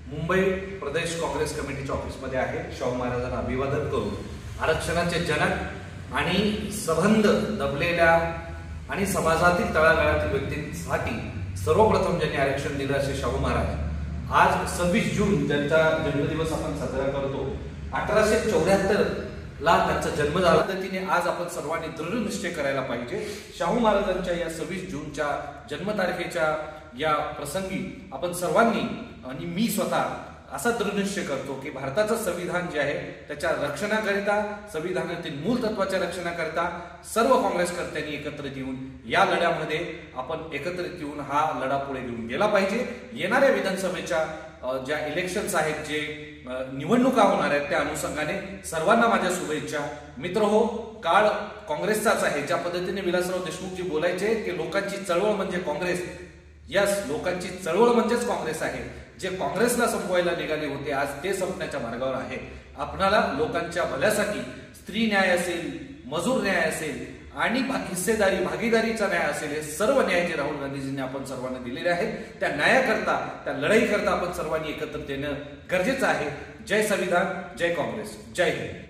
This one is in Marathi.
मुंबई प्रदेश काँग्रेस कमिटीच्या ऑफिसमध्ये आहे। शाहू महाराजांना अभिवादन करून आरक्षणाचे जनक आणि संबंध दबलेल्या आणि समाजातील तळागाळातील व्यक्तींसाठी सर्वप्रथम ज्यांनी आरक्षण दिलं असे शाहू महाराज आज 26 जून त्यांचा जन्मदिवस आपण साजरा करतो। 1874 ला त्यांचा जन्म झाला। पद्धतीने आज आपण सर्वांनी दृढ निश्चय करायला पाहिजे। शाहू महाराजांच्या या 26 जूनच्या जन्मतारखेच्या या प्रसंगी आपण सर्वांनी आणि मी स्वतः असा दृढनिश्चय करतो की भारताचं संविधान जे आहे त्याच्या रक्षणाकरिता, संविधानातील मूल तत्वाच्या रक्षणाकरिता सर्व काँग्रेसकर्त्यांनी एकत्रित येऊन या लढ्यामध्ये आपण एकत्रित येऊन हा लढा पुढे घेऊन गेला पाहिजे। येणाऱ्या विधानसभेच्या ज्या इलेक्शन्स आहेत, जे निवडणुका होणार आहेत, त्या अनुषंगाने सर्वांना माझ्या शुभेच्छा। मित्रहो, काळ काँग्रेसचाच आहे। ज्या पद्धतीने विलासराव देशमुखजी बोलायचे की लोकांची चळवळ म्हणजे काँग्रेस, यस, लोकांची चळवळ म्हणजेच काँग्रेस आहे। जे काँग्रेसला संपवायला निघाले होते आज ते संपण्याच्या मार्गावर आहे। आपणाला लोकांच्या भल्यासाठी स्त्री न्याय असेल, मजूर न्याय असेल आणि हिस्सेदारी भागीदारीचा न्याय असेल, हे सर्व न्याय जे राहुल गांधीजींनी आपण सर्वांना दिलेले आहेत त्या न्यायाकरता, त्या लढाईकरता आपण सर्वांनी एकत्र येणं गरजेचं आहे। जय संविधान, जय काँग्रेस, जय हिंद।